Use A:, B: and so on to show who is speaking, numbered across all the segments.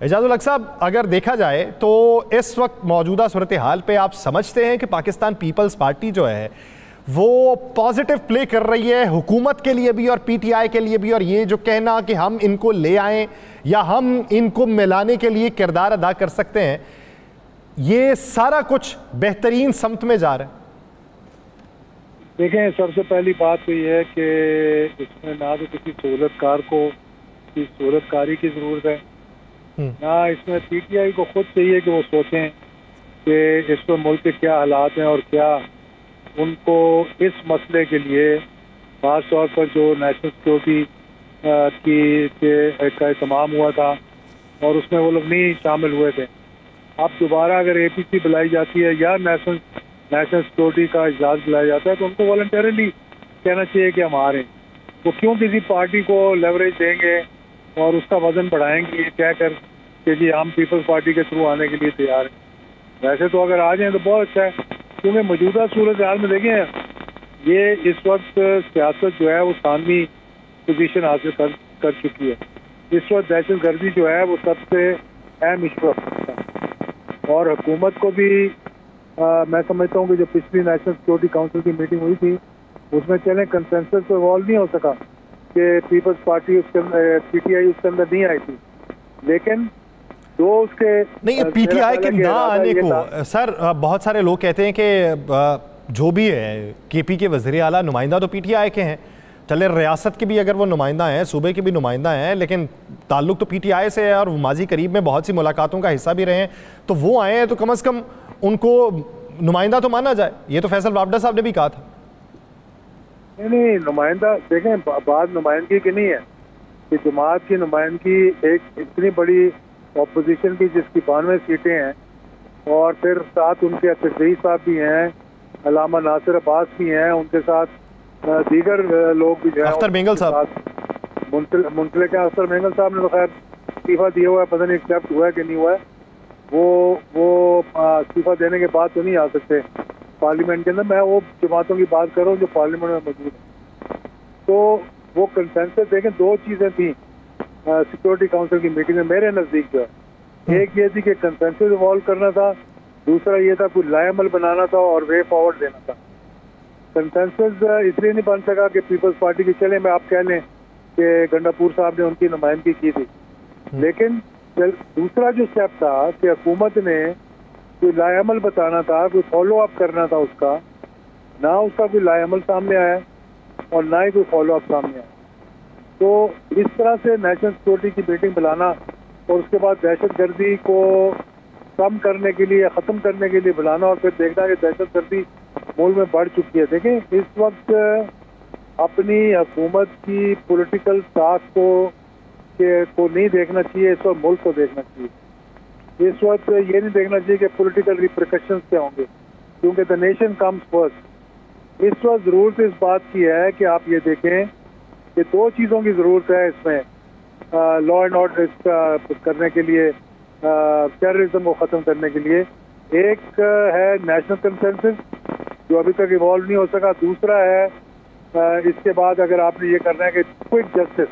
A: एजाजुल हक साहब, अगर देखा जाए तो इस वक्त मौजूदा सूरत हाल पे आप समझते हैं कि पाकिस्तान पीपल्स पार्टी जो है वो पॉजिटिव प्ले कर रही है हुकूमत के लिए भी और पीटीआई के लिए भी, और ये जो कहना कि हम इनको ले आएं या हम इनको मिलाने के लिए किरदार अदा कर सकते हैं, ये सारा कुछ बेहतरीन समत में जा रहा है?
B: देखें, सबसे पहली बात तो ये है कि इसमें ना तो किसी सहूलतकार को की सहूलतकारी की ज़रूरत है, ना इसमें पीटीआई को खुद चाहिए कि वो सोचें कि इस पर मुल्क के क्या हालात हैं और क्या उनको इस मसले के लिए खास तौर पर जो नेशनल सिक्योरिटी का इत्माम हुआ था और उसमें वो लोग नहीं शामिल हुए थे। अब दोबारा अगर एपीसी बुलाई जाती है या नेशनल सिक्योरिटी का इजलास बुलाया जाता है तो उनको वॉलंटरली कहना चाहिए कि हम आ रहे हैं। वो क्यों किसी पार्टी को लेवरेज देंगे और उसका वजन बढ़ाएंगे कहकर कि जी हम पीपल्स पार्टी के थ्रू आने के लिए तैयार हैं। वैसे तो अगर आ जाएं तो बहुत अच्छा है, क्योंकि मौजूदा सूरत हाल में देखें ये इस वक्त सियासत जो है वो सानवी पोजीशन हासिल कर चुकी है। इस वक्त दहशत गर्दी जो है वो सबसे अहम इशू है और हुकूमत को भी मैं समझता हूँ कि जो पिछली नेशनल सिक्योरिटी काउंसिल की मीटिंग हुई थी उसमें चलें कंसेंसस तो इवॉल्व नहीं हो सका कि पीपल्स पार्टी उसके अंदर पीटीआई उसके अंदर नहीं आई थी, लेकिन जो उसके
A: नहीं पीटीआई के ना आने को सर बहुत सारे लोग कहते हैं कि जो भी है केपी के वज़ीर आला नुमाइंदा तो पीटीआई के हैं, चले रियासत के भी अगर वो नुमाइंदा हैं, सूबे के भी नुमाइंदा हैं, लेकिन ताल्लुक तो पीटीआई से है और माजी करीब में बहुत सी मुलाकातों का हिस्सा भी रहे हैं, तो वो आए हैं तो कम से कम उनको नुमाइंदा तो माना जाए। ये तो फैसल वापडा साहब ने भी कहा था।
B: नहीं नुमाइंदा देखें, बात नुमाइंदगी की नहीं है कि जमात की नुमाइंदगी एक इतनी बड़ी ऑपोजिशन की जिसकी 92 सीटें हैं और फिर साथ उनके अफसरी साहब भी हैं, अल्लामा नासिर अब्बास भी हैं, उनके साथ दीगर लोग भी जो है
A: अख्तर बेंगल साहब
B: मुंतले के अख्तर बेंगल साहब ने तो खैर इस्तीफा दिया हुआ है, पता नहीं एक्सेप्ट हुआ है कि नहीं हुआ है। वो इस्तीफा देने के बाद तो नहीं आ सकते पार्लियामेंट के अंदर। मैं वो जमातों की बात कर रहा हूँ जो पार्लियामेंट में मौजूद है। तो वो कंसेंसस देखें, दो चीज़ें थी सिक्योरिटी काउंसिल की मीटिंग में मेरे नज़दीक जो है, एक ये थी कि कंसेंसस इवॉल्व करना था, दूसरा ये था कोई लाएमल बनाना था और वे फॉरवर्ड देना था। कंसेंसस इसलिए नहीं बन सका कि पीपल्स पार्टी की चले में आप कह लें कि गंडापुर साहब ने उनकी नुमाइंदगी की थी, लेकिन दूसरा जो स्टेप था कि हुकूमत ने कोई लाएमल बताना था, कोई फॉलो अप करना था उसका, ना उसका कोई लाएमल सामने आया और ना ही कोई फॉलो अप सामने आया। तो इस तरह से नेशनल सिक्योरिटी की मीटिंग बुलाना और उसके बाद दहशत गर्दी को कम करने के लिए, ख़त्म करने के लिए बुलाना और फिर देखना कि दहशत गर्दी मुल्क में बढ़ चुकी है। देखें, इस वक्त अपनी हुकूमत की पॉलिटिकल साख को नहीं देखना चाहिए, इस वक्त मुल्क को देखना चाहिए। इस वक्त ये नहीं देखना चाहिए कि पॉलिटिकल रिप्रिकॉशंस क्या होंगे, क्योंकि द नेशन कम्स फर्स्ट। इस वक्त ज़रूरत इस बात की है कि आप ये देखें कि दो चीज़ों की ज़रूरत है इसमें लॉ एंड ऑर्डर करने के लिए, टेररिज्म को ख़त्म करने के लिए। एक है नेशनल कंसेंसस जो अभी तक इवॉल्व नहीं हो सका, दूसरा है इसके बाद अगर आपने ये करना है कि क्विक जस्टिस।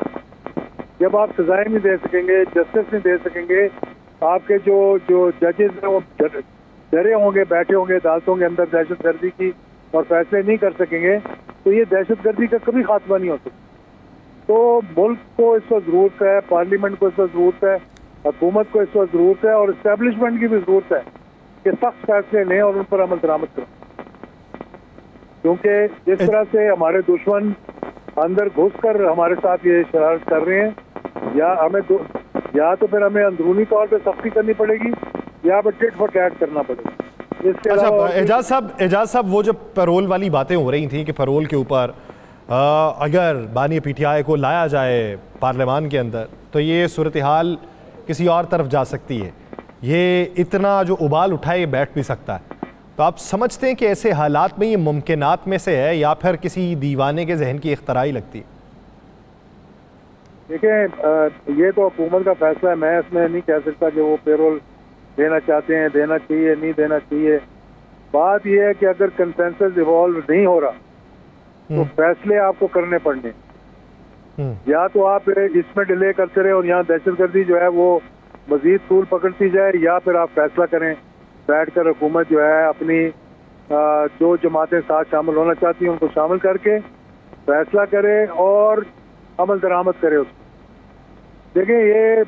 B: जब आप सजाएं नहीं दे सकेंगे, जस्टिस नहीं दे सकेंगे, आपके जो जजेस हैं वो डरे होंगे, बैठे होंगे अदालतों के अंदर दहशत गर्दी की और फैसले नहीं कर सकेंगे, तो ये दहशत गर्दी का कभी खात्मा नहीं हो सकता। तो मुल्क को इस वक्त ज़रूरत है, पार्लियामेंट को इस वक्त ज़रूरत है, हुकूमत को इस वक्त ज़रूरत है और इस्टेब्लिशमेंट की भी ज़रूरत है कि सख्त फैसले लें और उन पर अमल दरामद करें, क्योंकि जिस तरह से हमारे दुश्मन अंदर घुसकर हमारे साथ ये शरारत कर रहे हैं, या तो फिर हमें अंदरूनी तौर पे सख्ती करनी पड़ेगी या फिर टिट फॉर टैट करना पड़ेगा। इसके
A: अच्छा एजाज साहब, वो जो पैरोल वाली बातें हो रही थी कि पैरोल के ऊपर अगर बानी पीटीआई को लाया जाए पार्लियामान के अंदर तो ये सूरत हाल किसी और तरफ जा सकती है, ये इतना जो उबाल उठाए ये बैठ भी सकता है, तो आप समझते हैं कि ऐसे हालात में ये मुमकिनात में से है या फिर किसी दीवाने के जहन की इख्तराई लगती है?
B: देखिए, ये तो हुकूमत का फैसला है, मैं इसमें नहीं कह सकता कि वो पेरोल देना चाहते हैं, देना चाहिए, नहीं देना चाहिए। बात यह है कि अगर कंसेंसस इवॉल्व नहीं हो रहा तो फैसले आपको करने पड़ने, या तो आप इसमें डिले करते रहे और यहाँ दहशतगर्दी जो है वो मजीद तूल पकड़ती जाए, या फिर आप फैसला करें बैठकर हुकूमत जो है अपनी जो जमातें साथ शामिल होना चाहती हैं उनको शामिल करके फैसला करे और अमल दरामद करे उसको। देखिए, ये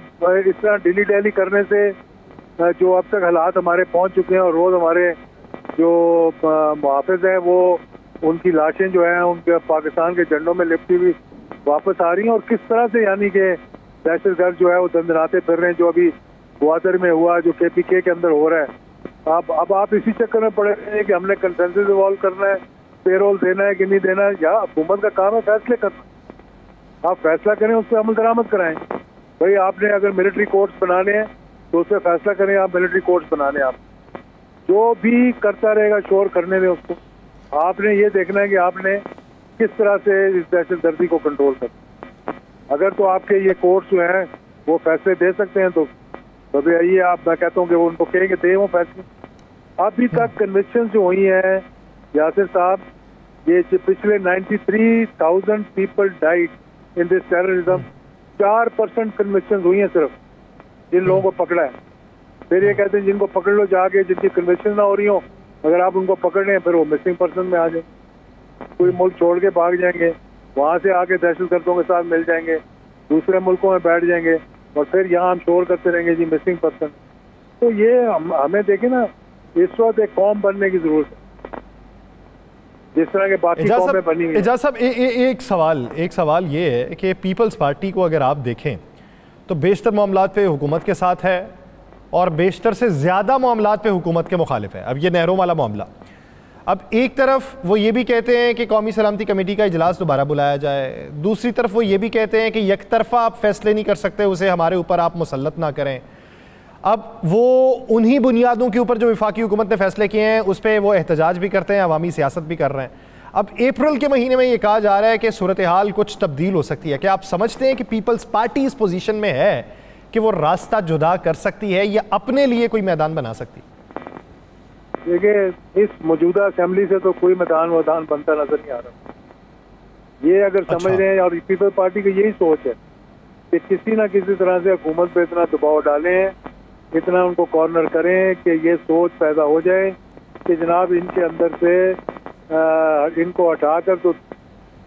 B: इस तरह डिली डैली करने से जो अब तक हालात हमारे पहुंच चुके हैं और रोज़ हमारे जो मुहाफिज हैं वो उनकी लाशें जो हैं उनके पाकिस्तान के झंडों में लिपटी हुई वापस आ रही हैं, और किस तरह से यानी कि दहशतगर्द जो है वो दंदनाते फिर रहे हैं, जो अभी ग्वादर में हुआ, जो KPK के अंदर हो रहा है। अब आप इसी चक्कर में पड़े हैं कि हमने कंसेंसस इवॉल्व करना है, पेरोल देना है कि नहीं देना है, या हुकूमत का काम है फैसले करना। आप फैसला करें, उस पर अमल दरामद कराएं। भाई आपने अगर मिलिट्री कोर्ट्स बनाने हैं तो उस पर फैसला करें, आप मिलिट्री कोर्ट्स बनाने, आप जो भी करता रहेगा शोर करने दें उसको। आपने ये देखना है कि आपने किस तरह से इस दहशतगर्दी को कंट्रोल करना। अगर तो आपके ये कोर्ट्स जो हैं वो फैसले दे सकते हैं तो अभी आइए, आप मैं कहता हूँ कि वो उनको कहेंगे दे वो फैसले। अभी तक कन्विक्शन जो हुई हैं यासिर साहब, ये पिछले 93,000 people died in this terrorism, 4% conviction हुई हैं सिर्फ जिन लोगों को पकड़ा है। फिर ये कहते हैं जिनको पकड़ लो जाके, जिनकी कन्विक्शन ना हो रही हो, अगर आप उनको पकड़ लें फिर वो मिसिंग पर्सन में आ जाए, कोई मुल्क छोड़ के भाग जाएंगे, वहाँ से आके दहशतगर्दों के साथ मिल जाएंगे, दूसरे मुल्कों में बैठ जाएंगे और फिर यहाँ हम शोर करते रहेंगे जी मिसिंग पर्सन। तो ये हमें देखें ना, इस वक्त एक कौम बनने की जरूरत है जिस तरह के बाकी कौमें बनी हुई।
A: एजाज साहब, एक सवाल ये है कि पीपल्स पार्टी को अगर आप देखें तो बेशतर मामलात पे हुकूमत के साथ है और बेशतर से ज़्यादा मामलात पे हुकूमत के मुखालिफ है। अब ये नहरों वाला मामला, अब एक तरफ वो ये भी कहते हैं कि कौमी सलामती कमेटी का इजलास दोबारा बुलाया जाए, दूसरी तरफ वो ये भी कहते हैं कि यकतरफा आप फैसले नहीं कर सकते, उसे हमारे ऊपर आप मुसल्लत ना करें। अब वो उन्हीं बुनियादों के ऊपर जो वफाकी हुकूमत ने फैसले किए हैं उस पर वो एहतजाज भी करते हैं, अवामी सियासत भी कर रहे हैं। अब अप्रैल के महीने में ये कहा जा रहा है कि सूरत हाल कुछ तब्दील हो सकती है। क्या आप समझते हैं कि पीपल्स पार्टी इस पोजीशन में है कि वो रास्ता जुदा कर सकती है या अपने लिए कोई मैदान बना सकती है?
B: देखिए, इस मौजूदा असेंबली से तो कोई मैदान बनता नजर नहीं आ रहा। ये अगर समझ रहे हैं, और पीपल्स पार्टी की यही सोच है कि किसी ना किसी तरह से हुकूमत पे इतना दबाव डालें, इतना उनको कॉर्नर करें कि ये सोच पैदा हो जाए कि जनाब इनके अंदर से इनको हटाकर तो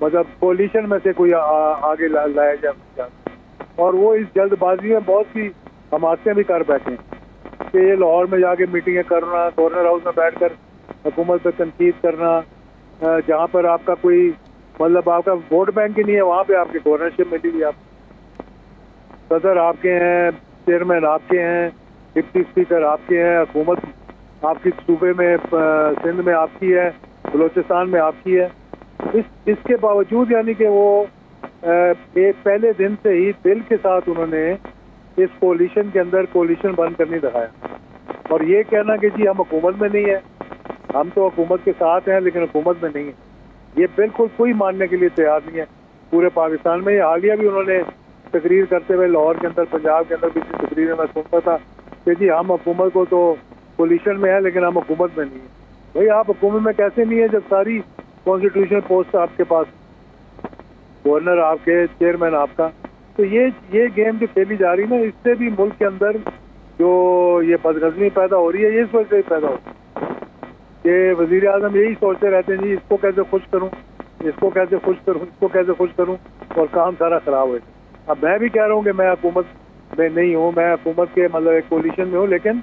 B: मतलब कोलिशन में से कोई आगे लाया जाए। और वो इस जल्दबाजी में बहुत सी हमाकतें भी कर बैठे हैं कि ये लाहौर में जाके मीटिंगें करना, कॉर्नर हाउस में बैठकर हुकूमत पर तनकीद करना, जहाँ पर आपका कोई मतलब आपका वोट बैंक ही नहीं है, वहाँ पे आपकी गवर्नरशिप मिली हुई, आप सदर आपके हैं, चेयरमैन आपके हैं, डिप्टी स्पीकर आपके हैं, हुकूमत आपकी सूबे में सिंध में आपकी है, बलोचिस्तान में आपकी है। इसके बावजूद यानी कि वो एक पहले दिन से ही दिल के साथ उन्होंने इस कोलिशन के अंदर कोलिशन बंद करने दिखाया, और ये कहना कि जी हम हुकूमत में नहीं है, हम तो हुकूमत के साथ हैं लेकिन हुकूमत में नहीं है, ये बिल्कुल कोई मानने के लिए तैयार नहीं है पूरे पाकिस्तान में। ये हालिया भी उन्होंने तकरीर करते हुए लाहौर के अंदर, पंजाब के अंदर भी तकरीर में मैं सुनता था कि जी हम हुकूमत को तो कोलिशन में है लेकिन हम हुकूमत में नहीं है। भाई आप हुकूमत में कैसे नहीं है जब सारी कॉन्स्टिट्यूशनल पोस्ट आपके पास, गवर्नर आपके, चेयरमैन आपका। तो ये गेम जो खेली जा रही है ना, इससे भी मुल्क के अंदर जो ये बदगज़मी पैदा हो रही है, ये इस वजह से पैदा हो रही है कि वज़ीर आज़म यही सोचते रहते हैं जी इसको कैसे खुश करूँ, इसको कैसे खुश करूँ, इसको कैसे खुश करूँ, और काम सारा ख़राब हो जाए। अब मैं भी कह रहा हूँ कि मैं हुकूमत में नहीं हूँ, मैं हुकूमत के मतलब एक कोलिशन में हूँ, लेकिन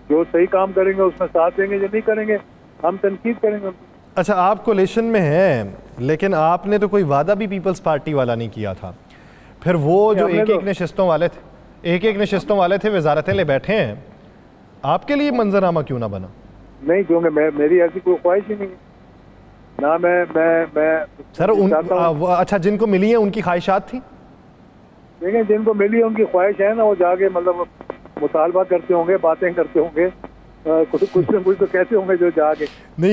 B: जो सही काम करेंगे उसमें साथ देंगे, जो नहीं करेंगे हम तनकीद करेंगे।
A: अच्छा, आप कोलिशन में हैं लेकिन आपने तो कोई वादा भी पीपल्स पार्टी वाला नहीं किया था। फिर वो जो एक नशिस्तों वाले थे वजारतें ले बैठे हैं, आपके लिए मंजरनामा क्यों ना बना?
B: नहीं, क्योंकि मेरी ऐसी कोई ख्वाहिश ही नहीं है ना। मैं
A: सर अच्छा, जिनको मिली है उनकी ख्वाहिशात थी?
B: देखिए, जिनको मिली है उनकी ख्वाहिश है ना, वो जाके मतलब मुतालबा करते होंगे, बातें करते होंगे, कुछ न कुछ तो कहते होंगे जो जाके।
A: नहीं